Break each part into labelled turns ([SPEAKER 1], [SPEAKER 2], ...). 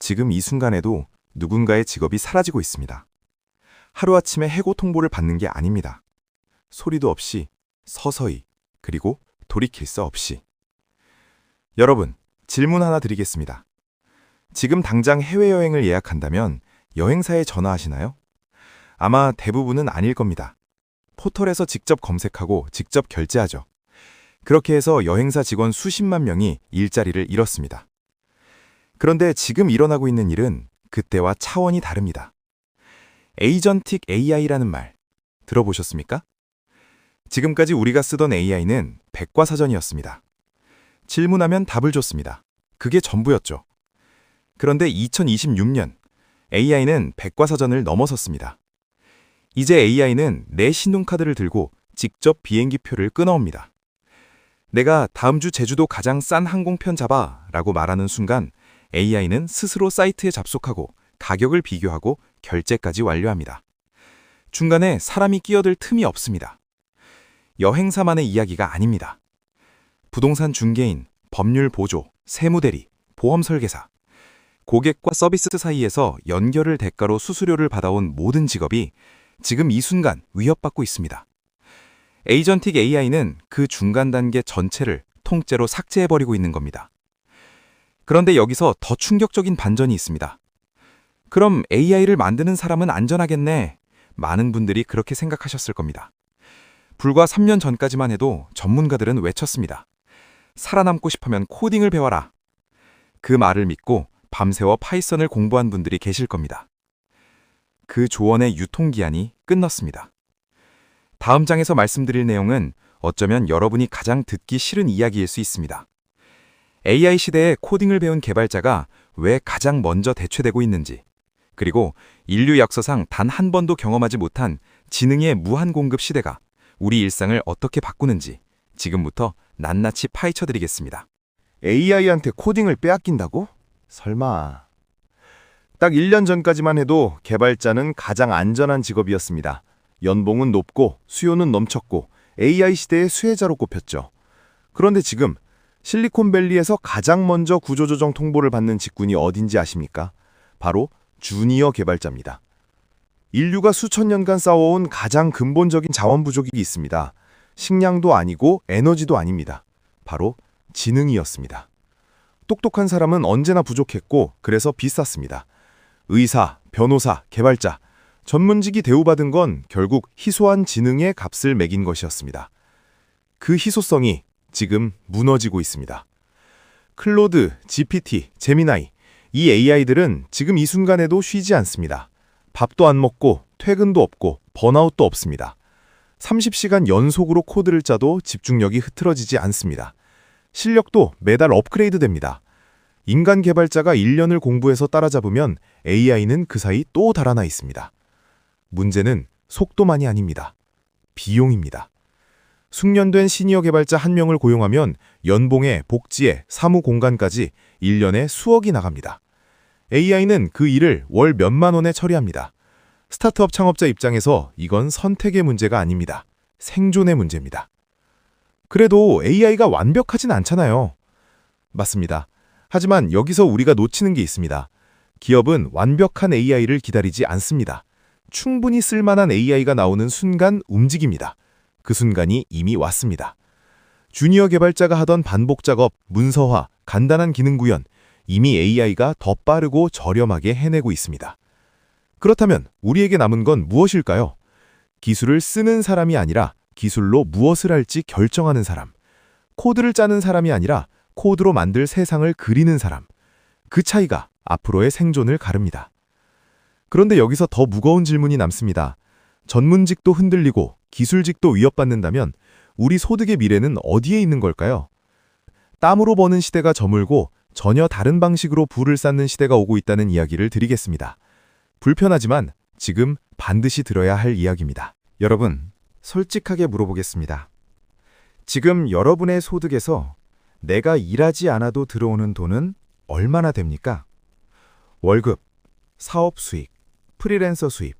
[SPEAKER 1] 지금 이 순간에도 누군가의 직업이 사라지고 있습니다. 하루아침에 해고 통보를 받는 게 아닙니다. 소리도 없이 서서히 그리고 돌이킬 수 없이. 여러분, 질문 하나 드리겠습니다. 지금 당장 해외여행을 예약한다면 여행사에 전화하시나요? 아마 대부분은 아닐 겁니다. 포털에서 직접 검색하고 직접 결제하죠. 그렇게 해서 여행사 직원 수십만 명이 일자리를 잃었습니다. 그런데 지금 일어나고 있는 일은 그때와 차원이 다릅니다. 에이전틱 AI라는 말 들어보셨습니까? 지금까지 우리가 쓰던 AI는 백과사전이었습니다. 질문하면 답을 줬습니다. 그게 전부였죠. 그런데 2026년 AI는 백과사전을 넘어섰습니다. 이제 AI는 내 신용카드를 들고 직접 비행기표를 끊어옵니다. 내가 다음 주 제주도 가장 싼 항공편 잡아 라고 말하는 순간 AI는 스스로 사이트에 접속하고 가격을 비교하고 결제까지 완료합니다. 중간에 사람이 끼어들 틈이 없습니다. 여행사만의 이야기가 아닙니다. 부동산 중개인, 법률 보조, 세무대리, 보험 설계사, 고객과 서비스 사이에서 연결을 대가로 수수료를 받아온 모든 직업이 지금 이 순간 위협받고 있습니다. 에이전틱 AI는 그 중간 단계 전체를 통째로 삭제해버리고 있는 겁니다. 그런데 여기서 더 충격적인 반전이 있습니다. 그럼 AI를 만드는 사람은 안전하겠네. 많은 분들이 그렇게 생각하셨을 겁니다. 불과 3년 전까지만 해도 전문가들은 외쳤습니다. 살아남고 싶으면 코딩을 배워라. 그 말을 믿고 밤새워 파이썬을 공부한 분들이 계실 겁니다. 그 조언의 유통기한이 끝났습니다. 다음 장에서 말씀드릴 내용은 어쩌면 여러분이 가장 듣기 싫은 이야기일 수 있습니다. AI 시대에 코딩을 배운 개발자가 왜 가장 먼저 대체되고 있는지, 그리고 인류 역사상 단 한 번도 경험하지 못한 지능의 무한 공급 시대가 우리 일상을 어떻게 바꾸는지 지금부터 낱낱이 파헤쳐드리겠습니다.
[SPEAKER 2] AI한테 코딩을 빼앗긴다고? 설마. 딱 1년 전까지만 해도 개발자는 가장 안전한 직업이었습니다. 연봉은 높고 수요는 넘쳤고 AI 시대의 수혜자로 꼽혔죠. 그런데 지금 실리콘밸리에서 가장 먼저 구조조정 통보를 받는 직군이 어딘지 아십니까? 바로 주니어 개발자입니다. 인류가 수천 년간 쌓아온 가장 근본적인 자원 부족이 있습니다. 식량도 아니고 에너지도 아닙니다. 바로 지능이었습니다. 똑똑한 사람은 언제나 부족했고 그래서 비쌌습니다. 의사, 변호사, 개발자, 전문직이 대우받은 건 결국 희소한 지능의 값을 매긴 것이었습니다. 그 희소성이 지금 무너지고 있습니다. 클로드, GPT, 제미나이, 이 AI들은 지금 이 순간에도 쉬지 않습니다. 밥도 안 먹고 퇴근도 없고 번아웃도 없습니다. 30시간 연속으로 코드를 짜도 집중력이 흐트러지지 않습니다. 실력도 매달 업그레이드 됩니다. 인간 개발자가 1년을 공부해서 따라잡으면 AI는 그 사이 또 달아나 있습니다. 문제는 속도만이 아닙니다. 비용입니다. 숙련된 시니어 개발자 1명을 고용하면 연봉에 복지에 사무 공간까지 1년에 수억이 나갑니다. AI는 그 일을 월 몇만 원에 처리합니다. 스타트업 창업자 입장에서 이건 선택의 문제가 아닙니다. 생존의 문제입니다. 그래도 AI가 완벽하진 않잖아요. 맞습니다. 하지만 여기서 우리가 놓치는 게 있습니다. 기업은 완벽한 AI를 기다리지 않습니다. 충분히 쓸만한 AI가 나오는 순간 움직입니다. 그 순간이 이미 왔습니다. 주니어 개발자가 하던 반복 작업, 문서화, 간단한 기능 구현, 이미 AI가 더 빠르고 저렴하게 해내고 있습니다. 그렇다면 우리에게 남은 건 무엇일까요? 기술을 쓰는 사람이 아니라 기술로 무엇을 할지 결정하는 사람. 코드를 짜는 사람이 아니라 코드로 만들 세상을 그리는 사람. 그 차이가 앞으로의 생존을 가릅니다. 그런데 여기서 더 무거운 질문이 남습니다. 전문직도 흔들리고 기술직도 위협받는다면 우리 소득의 미래는 어디에 있는 걸까요? 땀으로 버는 시대가 저물고 전혀 다른 방식으로 부를 쌓는 시대가 오고 있다는 이야기를 드리겠습니다. 불편하지만 지금 반드시 들어야 할 이야기입니다. 여러분, 솔직하게 물어보겠습니다. 지금 여러분의 소득에서 내가 일하지 않아도 들어오는 돈은 얼마나 됩니까? 월급, 사업 수익, 프리랜서 수입.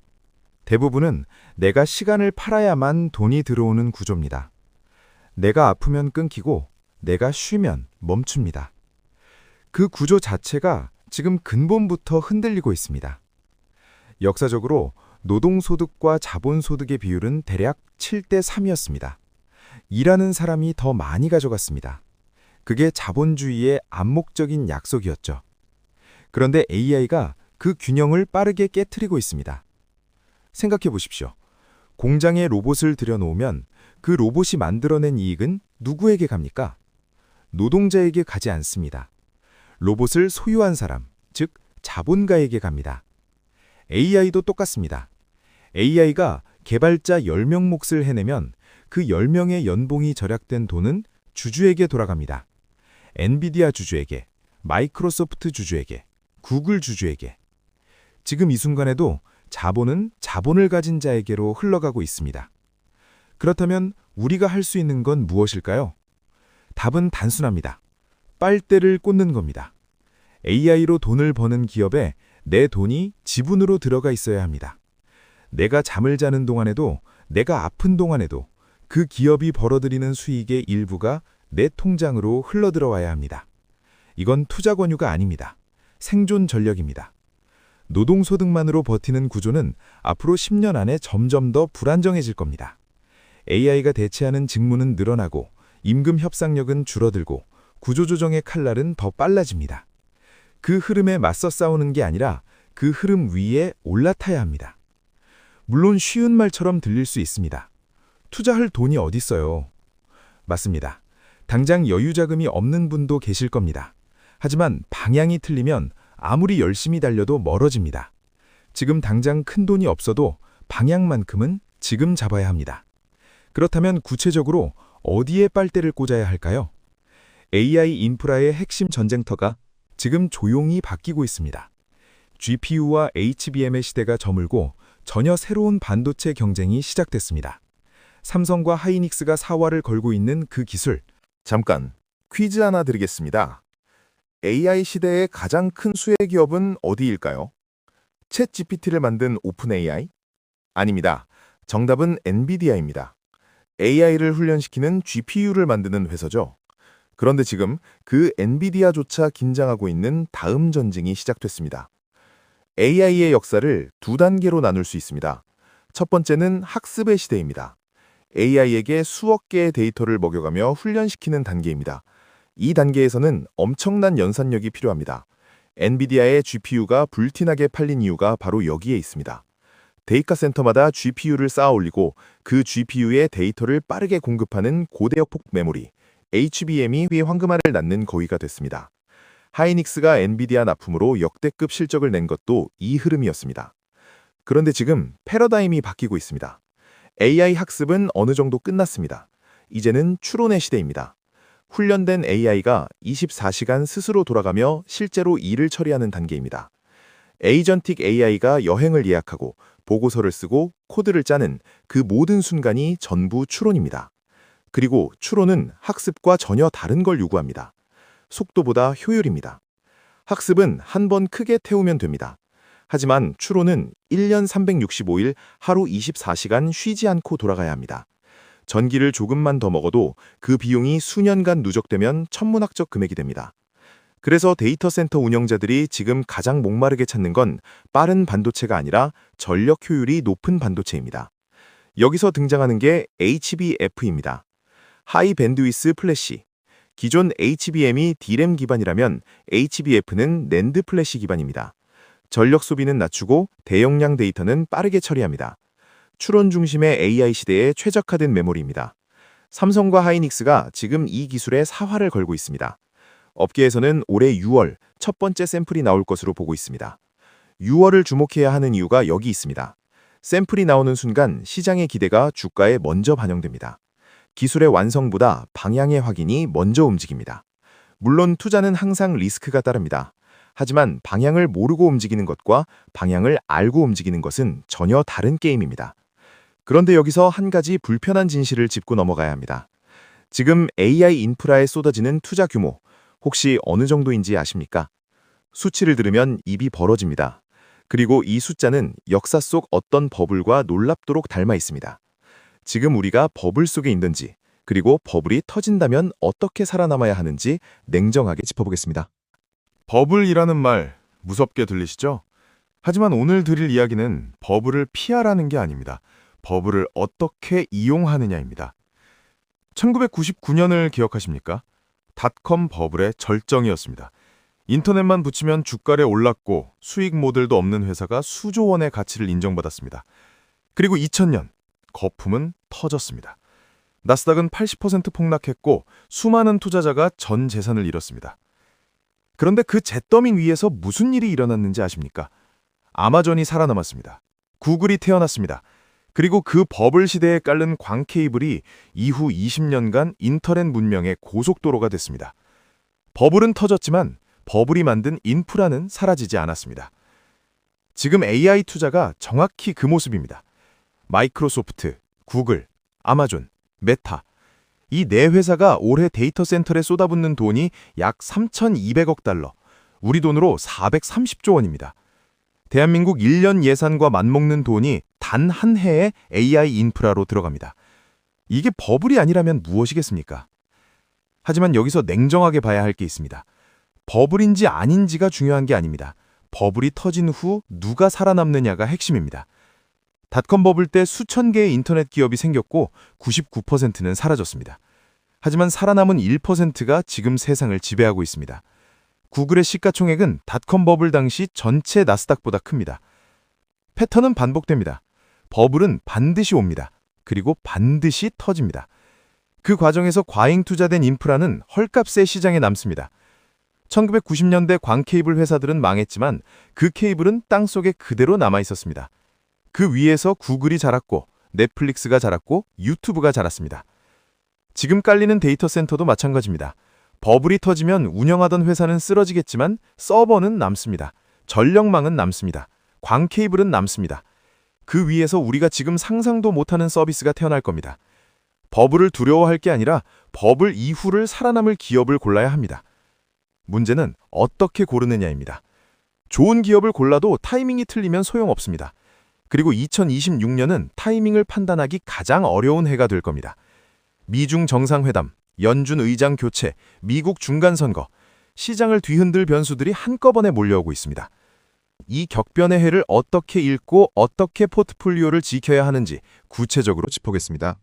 [SPEAKER 2] 대부분은 내가 시간을 팔아야만 돈이 들어오는 구조입니다. 내가 아프면 끊기고 내가 쉬면 멈춥니다. 그 구조 자체가
[SPEAKER 1] 지금 근본부터 흔들리고 있습니다. 역사적으로 노동소득과 자본소득의 비율은 대략 7대 3이었습니다. 일하는 사람이 더 많이 가져갔습니다. 그게 자본주의의 암묵적인 약속이었죠. 그런데 AI가 그 균형을 빠르게 깨트리고 있습니다. 생각해 보십시오. 공장에 로봇을 들여놓으면 그 로봇이 만들어낸 이익은 누구에게 갑니까? 노동자에게 가지 않습니다. 로봇을 소유한 사람, 즉 자본가에게 갑니다. AI도 똑같습니다. AI가 개발자 10명 몫을 해내면 그 10명의 연봉이 절약된 돈은 주주에게 돌아갑니다. 엔비디아 주주에게, 마이크로소프트 주주에게, 구글 주주에게. 지금 이 순간에도 자본은 자본을 가진 자에게로 흘러가고 있습니다. 그렇다면 우리가 할 수 있는 건 무엇일까요? 답은 단순합니다. 빨대를 꽂는 겁니다. AI로 돈을 버는 기업에 내 돈이 지분으로 들어가 있어야 합니다. 내가 잠을 자는 동안에도, 내가 아픈 동안에도 그 기업이 벌어들이는 수익의 일부가 내 통장으로 흘러들어와야 합니다. 이건 투자 권유가 아닙니다. 생존 전략입니다. 노동소득만으로 버티는 구조는 앞으로 10년 안에 점점 더 불안정해질 겁니다. AI가 대체하는 직무는 늘어나고 임금 협상력은 줄어들고 구조조정의 칼날은 더 빨라집니다. 그 흐름에 맞서 싸우는 게 아니라 그 흐름 위에 올라타야 합니다. 물론 쉬운 말처럼 들릴 수 있습니다. 투자할 돈이 어디 있어요? 맞습니다. 당장 여유 자금이 없는 분도 계실 겁니다. 하지만 방향이 틀리면 아무리 열심히 달려도 멀어집니다. 지금 당장 큰 돈이 없어도 방향만큼은 지금 잡아야 합니다. 그렇다면 구체적으로 어디에 빨대를 꽂아야 할까요? AI 인프라의 핵심 전쟁터가 지금 조용히 바뀌고 있습니다. GPU와 HBM의 시대가 저물고 전혀 새로운 반도체 경쟁이 시작됐습니다. 삼성과 하이닉스가 사활을 걸고 있는 그 기술.
[SPEAKER 2] 잠깐, 퀴즈 하나 드리겠습니다. AI 시대의 가장 큰 수혜 기업은 어디일까요? 챗 GPT를 만든 오픈 AI? 아닙니다. 정답은 엔비디아입니다. AI를 훈련시키는 GPU를 만드는 회사죠. 그런데 지금 그 엔비디아조차 긴장하고 있는 다음 전쟁이 시작됐습니다. AI의 역사를 두 단계로 나눌 수 있습니다. 첫 번째는 학습의 시대입니다. AI에게 수억 개의 데이터를 먹여가며 훈련시키는 단계입니다. 이 단계에서는 엄청난 연산력이 필요합니다. 엔비디아의 GPU가 불티나게 팔린 이유가 바로 여기에 있습니다. 데이터 센터마다 GPU를 쌓아 올리고 그 GPU에 데이터를 빠르게 공급하는 고대역폭 메모리, HBM이 황금알을 낳는 거위가 됐습니다. 하이닉스가 엔비디아 납품으로 역대급 실적을 낸 것도 이 흐름이었습니다. 그런데 지금 패러다임이 바뀌고 있습니다. AI 학습은 어느 정도 끝났습니다. 이제는 추론의 시대입니다. 훈련된 AI가 24시간 스스로 돌아가며 실제로 일을 처리하는 단계입니다. 에이전틱 AI가 여행을 예약하고 보고서를 쓰고 코드를 짜는 그 모든 순간이 전부 추론입니다. 그리고 추론은 학습과 전혀 다른 걸 요구합니다. 속도보다 효율입니다. 학습은 한 번 크게 태우면 됩니다. 하지만 추론은 1년 365일 하루 24시간 쉬지 않고 돌아가야 합니다. 전기를 조금만 더 먹어도 그 비용이 수년간 누적되면 천문학적 금액이 됩니다. 그래서 데이터 센터 운영자들이 지금 가장 목마르게 찾는 건 빠른 반도체가 아니라 전력 효율이 높은 반도체입니다. 여기서 등장하는 게 HBF입니다. 하이 밴드위스 플래시. 기존 HBM이 D램 기반이라면 HBF는 낸드 플래시 기반입니다. 전력 소비는 낮추고 대용량 데이터는 빠르게 처리합니다. 추론 중심의 AI 시대에 최적화된 메모리입니다. 삼성과 하이닉스가 지금 이 기술에 사활을 걸고 있습니다. 업계에서는 올해 6월 첫 번째 샘플이 나올 것으로 보고 있습니다. 6월을 주목해야 하는 이유가 여기 있습니다. 샘플이 나오는 순간 시장의 기대가 주가에 먼저 반영됩니다. 기술의 완성보다 방향의 확인이 먼저 움직입니다. 물론 투자는 항상 리스크가 따릅니다. 하지만 방향을 모르고 움직이는 것과 방향을 알고 움직이는 것은 전혀 다른 게임입니다. 그런데 여기서 한 가지 불편한 진실을 짚고 넘어가야 합니다. 지금 AI 인프라에 쏟아지는 투자 규모, 혹시 어느 정도인지 아십니까? 수치를 들으면 입이 벌어집니다. 그리고 이 숫자는 역사 속 어떤 버블과 놀랍도록 닮아 있습니다. 지금 우리가 버블 속에 있는지, 그리고 버블이 터진다면 어떻게 살아남아야 하는지 냉정하게 짚어보겠습니다.
[SPEAKER 1] 버블이라는 말 무섭게 들리시죠? 하지만 오늘 드릴 이야기는 버블을 피하라는 게 아닙니다. 버블을 어떻게 이용하느냐입니다. 1999년을 기억하십니까? 닷컴 버블의 절정이었습니다. 인터넷만 붙이면 주가에 올랐고 수익 모델도 없는 회사가 수조 원의 가치를 인정받았습니다. 그리고 2000년, 거품은 터졌습니다. 나스닥은 80% 폭락했고 수많은 투자자가 전 재산을 잃었습니다. 그런데 그 잿더미 위에서 무슨 일이 일어났는지 아십니까? 아마존이 살아남았습니다. 구글이 태어났습니다. 그리고 그 버블 시대에 깔른 광 케이블이 이후 20년간 인터넷 문명의 고속도로가 됐습니다. 버블은 터졌지만 버블이 만든 인프라는 사라지지 않았습니다. 지금 AI 투자가 정확히 그 모습입니다. 마이크로소프트, 구글, 아마존, 메타, 이 네 회사가 올해 데이터 센터에 쏟아붓는 돈이 약 3,200억 달러, 우리 돈으로 430조 원입니다. 대한민국 1년 예산과 맞먹는 돈이 단 한 해에 AI 인프라로 들어갑니다. 이게 버블이 아니라면 무엇이겠습니까? 하지만 여기서 냉정하게 봐야 할 게 있습니다. 버블인지 아닌지가 중요한 게 아닙니다. 버블이 터진 후 누가 살아남느냐가 핵심입니다. 닷컴 버블 때 수천 개의 인터넷 기업이 생겼고 99%는 사라졌습니다. 하지만 살아남은 1%가 지금 세상을 지배하고 있습니다. 구글의 시가총액은 닷컴 버블 당시 전체 나스닥보다 큽니다. 패턴은 반복됩니다. 버블은 반드시 옵니다. 그리고 반드시 터집니다. 그 과정에서 과잉 투자된 인프라는 헐값에 시장에 남습니다. 1990년대 광 케이블 회사들은 망했지만 그 케이블은 땅속에 그대로 남아 있었습니다. 그 위에서 구글이 자랐고 넷플릭스가 자랐고 유튜브가 자랐습니다. 지금 깔리는 데이터 센터도 마찬가지입니다. 버블이 터지면 운영하던 회사는 쓰러지겠지만 서버는 남습니다. 전력망은 남습니다. 광 케이블은 남습니다. 그 위에서 우리가 지금 상상도 못하는 서비스가 태어날 겁니다. 버블을 두려워할 게 아니라 버블 이후를 살아남을 기업을 골라야 합니다. 문제는 어떻게 고르느냐입니다. 좋은 기업을 골라도 타이밍이 틀리면 소용없습니다. 그리고 2026년은 타이밍을 판단하기 가장 어려운 해가 될 겁니다. 미중 정상회담, 연준 의장 교체, 미국 중간선거, 시장을 뒤흔들 변수들이 한꺼번에 몰려오고 있습니다. 이 격변의 해를 어떻게 읽고 어떻게 포트폴리오를 지켜야 하는지 구체적으로 짚어보겠습니다.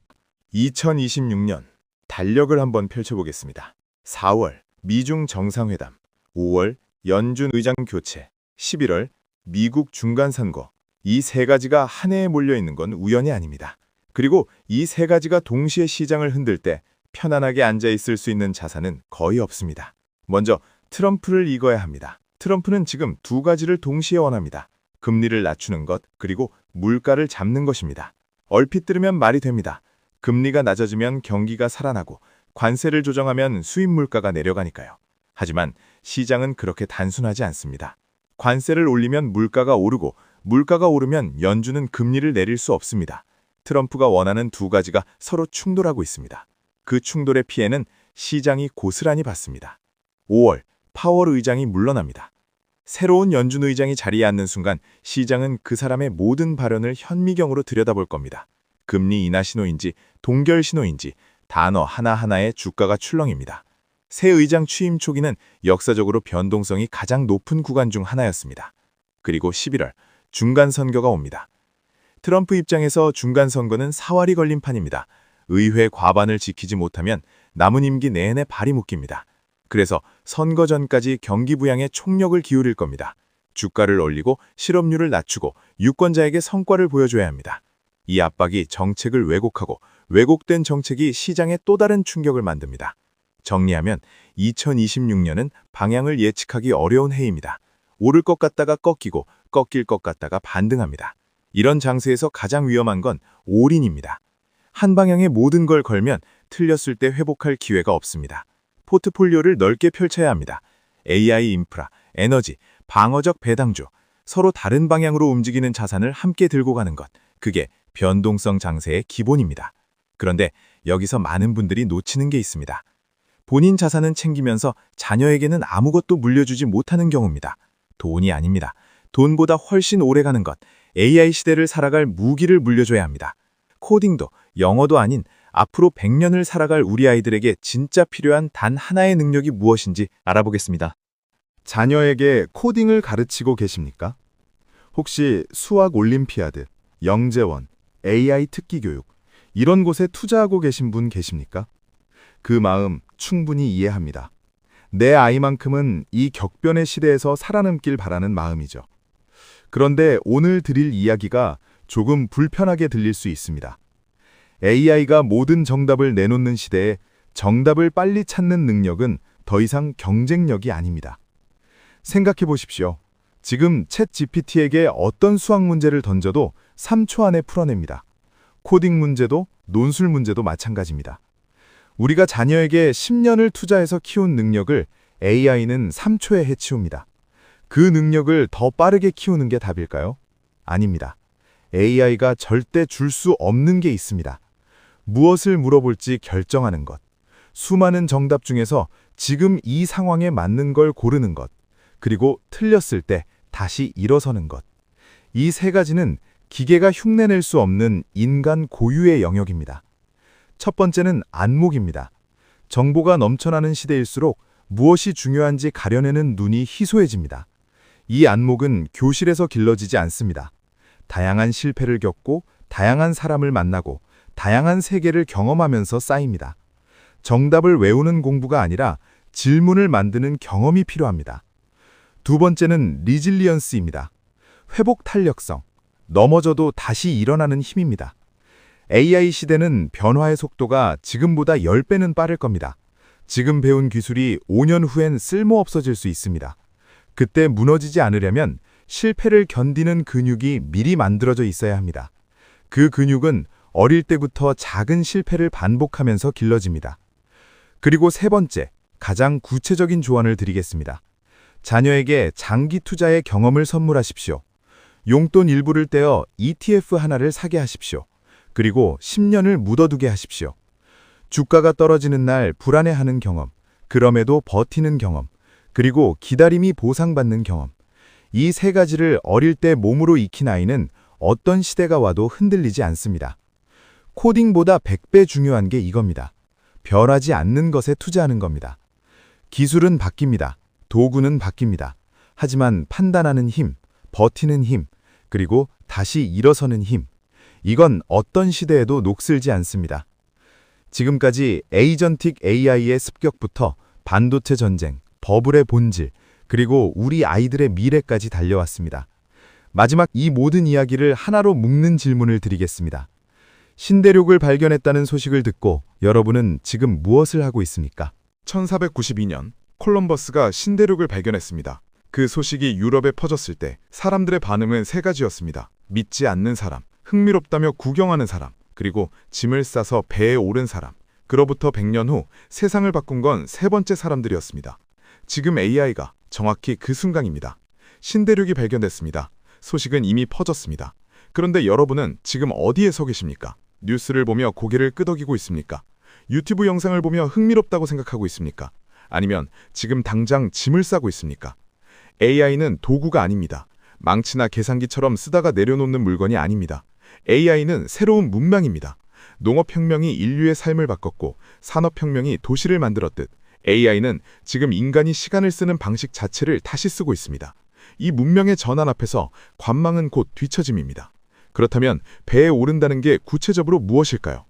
[SPEAKER 1] 2026년 달력을 한번 펼쳐보겠습니다. 4월 미중 정상회담, 5월 연준 의장 교체, 11월 미국 중간선거, 이 세 가지가 한 해에 몰려있는 건 우연이 아닙니다. 그리고 이 세 가지가 동시에 시장을 흔들 때 편안하게 앉아있을 수 있는 자산은 거의 없습니다. 먼저 트럼프를 읽어야 합니다. 트럼프는 지금 두 가지를 동시에 원합니다. 금리를 낮추는 것, 그리고 물가를 잡는 것입니다. 얼핏 들으면 말이 됩니다. 금리가 낮아지면 경기가 살아나고 관세를 조정하면 수입 물가가 내려가니까요. 하지만 시장은 그렇게 단순하지 않습니다. 관세를 올리면 물가가 오르고 물가가 오르면 연준은 금리를 내릴 수 없습니다. 트럼프가 원하는 두 가지가 서로 충돌하고 있습니다. 그 충돌의 피해는 시장이 고스란히 받습니다. 5월 파월 의장이 물러납니다. 새로운 연준 의장이 자리에 앉는 순간 시장은 그 사람의 모든 발언을 현미경으로 들여다볼 겁니다. 금리 인하 신호인지 동결 신호인지 단어 하나하나에 주가가 출렁입니다. 새 의장 취임 초기는 역사적으로 변동성이 가장 높은 구간 중 하나였습니다. 그리고 11월 중간 선거가 옵니다. 트럼프 입장에서 중간 선거는 사활이 걸린 판입니다. 의회 과반을 지키지 못하면 남은 임기 내내 발이 묶입니다. 그래서 선거 전까지 경기 부양에 총력을 기울일 겁니다. 주가를 올리고 실업률을 낮추고 유권자에게 성과를 보여줘야 합니다. 이 압박이 정책을 왜곡하고 왜곡된 정책이 시장에 또 다른 충격을 만듭니다. 정리하면 2026년은 방향을 예측하기 어려운 해입니다. 오를 것 같다가 꺾이고 꺾일 것 같다가 반등합니다. 이런 장세에서 가장 위험한 건 올인입니다. 한 방향에 모든 걸 걸면 틀렸을 때 회복할 기회가 없습니다. 포트폴리오를 넓게 펼쳐야 합니다. AI 인프라, 에너지, 방어적 배당주, 서로 다른 방향으로 움직이는 자산을 함께 들고 가는 것, 그게 변동성 장세의 기본입니다. 그런데 여기서 많은 분들이 놓치는 게 있습니다. 본인 자산은 챙기면서 자녀에게는 아무것도 물려주지 못하는 경우입니다. 돈이 아닙니다. 돈보다 훨씬 오래가는 것, AI 시대를 살아갈 무기를 물려줘야 합니다. 코딩도, 영어도 아닌 앞으로 100년을 살아갈 우리 아이들에게 진짜 필요한 단 하나의 능력이 무엇인지 알아보겠습니다.
[SPEAKER 2] 자녀에게 코딩을 가르치고 계십니까? 혹시 수학 올림피아드, 영재원, AI 특기 교육, 이런 곳에 투자하고 계신 분 계십니까? 그 마음 충분히 이해합니다. 내 아이만큼은 이 격변의 시대에서 살아남길 바라는 마음이죠. 그런데 오늘 드릴 이야기가 조금 불편하게 들릴 수 있습니다. AI가 모든 정답을 내놓는 시대에 정답을 빨리 찾는 능력은 더 이상 경쟁력이 아닙니다. 생각해 보십시오. 지금 챗 GPT에게 어떤 수학 문제를 던져도 3초 안에 풀어냅니다. 코딩 문제도 논술 문제도 마찬가지입니다. 우리가 자녀에게 10년을 투자해서 키운 능력을 AI는 3초에 해치웁니다. 그 능력을 더 빠르게 키우는 게 답일까요? 아닙니다. AI가 절대 줄 수 없는 게 있습니다. 무엇을 물어볼지 결정하는 것. 수많은 정답 중에서 지금 이 상황에 맞는 걸 고르는 것. 그리고 틀렸을 때 다시 일어서는 것. 이 세 가지는 기계가 흉내낼 수 없는 인간 고유의 영역입니다. 첫 번째는 안목입니다. 정보가 넘쳐나는 시대일수록 무엇이 중요한지 가려내는 눈이 희소해집니다. 이 안목은 교실에서 길러지지 않습니다. 다양한 실패를 겪고 다양한 사람을 만나고 다양한 세계를 경험하면서 쌓입니다. 정답을 외우는 공부가 아니라 질문을 만드는 경험이 필요합니다. 두 번째는 리질리언스입니다. 회복 탄력성, 넘어져도 다시 일어나는 힘입니다. AI 시대는 변화의 속도가 지금보다 10배는 빠를 겁니다. 지금 배운 기술이 5년 후엔 쓸모없어질 수 있습니다. 그때 무너지지 않으려면 실패를 견디는 근육이 미리 만들어져 있어야 합니다. 그 근육은 어릴 때부터 작은 실패를 반복하면서 길러집니다. 그리고 세 번째, 가장 구체적인 조언을 드리겠습니다. 자녀에게 장기 투자의 경험을 선물하십시오. 용돈 일부를 떼어 ETF 하나를 사게 하십시오. 그리고 10년을 묻어두게 하십시오. 주가가 떨어지는 날 불안해하는 경험, 그럼에도 버티는 경험, 그리고 기다림이 보상받는 경험. 이 세 가지를 어릴 때 몸으로 익힌 아이는 어떤 시대가 와도 흔들리지 않습니다. 코딩보다 100배 중요한 게 이겁니다. 변하지 않는 것에 투자하는 겁니다. 기술은 바뀝니다. 도구는 바뀝니다. 하지만 판단하는 힘, 버티는 힘, 그리고 다시 일어서는 힘. 이건 어떤 시대에도 녹슬지 않습니다. 지금까지 에이전틱 AI의 습격부터 반도체 전쟁, 버블의 본질, 그리고 우리 아이들의 미래까지 달려왔습니다. 마지막 이 모든 이야기를 하나로 묶는 질문을 드리겠습니다. 신대륙을 발견했다는 소식을 듣고 여러분은 지금 무엇을 하고 있습니까?
[SPEAKER 3] 1492년 콜럼버스가 신대륙을 발견했습니다. 그 소식이 유럽에 퍼졌을 때 사람들의 반응은 세 가지였습니다. 믿지 않는 사람, 흥미롭다며 구경하는 사람, 그리고 짐을 싸서 배에 오른 사람. 그로부터 100년 후 세상을 바꾼 건 세 번째 사람들이었습니다. 지금 AI가 정확히 그 순간입니다. 신대륙이 발견됐습니다. 소식은 이미 퍼졌습니다. 그런데 여러분은 지금 어디에 서 계십니까? 뉴스를 보며 고개를 끄덕이고 있습니까? 유튜브 영상을 보며 흥미롭다고 생각하고 있습니까? 아니면 지금 당장 짐을 싸고 있습니까? AI는 도구가 아닙니다. 망치나 계산기처럼 쓰다가 내려놓는 물건이 아닙니다. AI는 새로운 문명입니다. 농업혁명이 인류의 삶을 바꿨고 산업혁명이 도시를 만들었듯 AI는 지금 인간이 시간을 쓰는 방식 자체를 다시 쓰고 있습니다. 이 문명의 전환 앞에서 관망은 곧 뒤처짐입니다. 그렇다면 배에 오른다는 게 구체적으로 무엇일까요?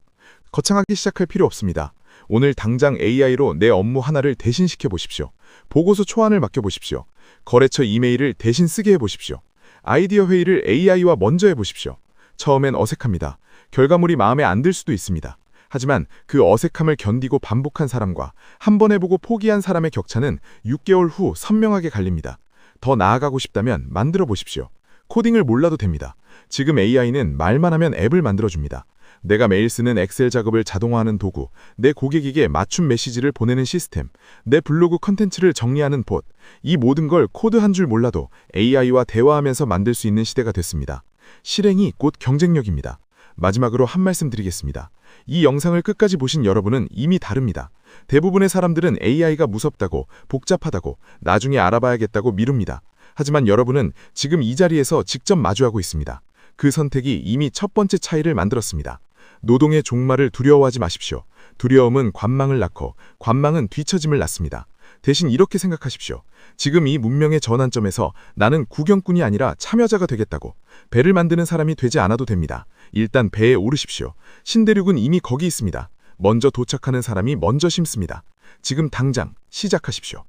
[SPEAKER 3] 거창하게 시작할 필요 없습니다. 오늘 당장 AI로 내 업무 하나를 대신 시켜보십시오. 보고서 초안을 맡겨보십시오. 거래처 이메일을 대신 쓰게 해보십시오. 아이디어 회의를 AI와 먼저 해보십시오. 처음엔 어색합니다. 결과물이 마음에 안 들 수도 있습니다. 하지만 그 어색함을 견디고 반복한 사람과 한 번 해보고 포기한 사람의 격차는 6개월 후 선명하게 갈립니다. 더 나아가고 싶다면 만들어 보십시오. 코딩을 몰라도 됩니다. 지금 AI는 말만 하면 앱을 만들어줍니다. 내가 매일 쓰는 엑셀 작업을 자동화하는 도구, 내 고객에게 맞춤 메시지를 보내는 시스템, 내 블로그 컨텐츠를 정리하는 봇, 이 모든 걸 코드 한 줄 몰라도 AI와 대화하면서 만들 수 있는 시대가 됐습니다. 실행이 곧 경쟁력입니다. 마지막으로 한 말씀 드리겠습니다. 이 영상을 끝까지 보신 여러분은 이미 다릅니다. 대부분의 사람들은 AI가 무섭다고, 복잡하다고, 나중에 알아봐야겠다고 미룹니다. 하지만 여러분은 지금 이 자리에서 직접 마주하고 있습니다. 그 선택이 이미 첫 번째 차이를 만들었습니다. 노동의 종말을 두려워하지 마십시오. 두려움은 관망을 낳고 관망은 뒤처짐을 낳습니다. 대신 이렇게 생각하십시오. 지금 이 문명의 전환점에서 나는 구경꾼이 아니라 참여자가 되겠다고. 배를 만드는 사람이 되지 않아도 됩니다. 일단 배에 오르십시오. 신대륙은 이미 거기 있습니다. 먼저 도착하는 사람이 먼저 심습니다. 지금 당장 시작하십시오.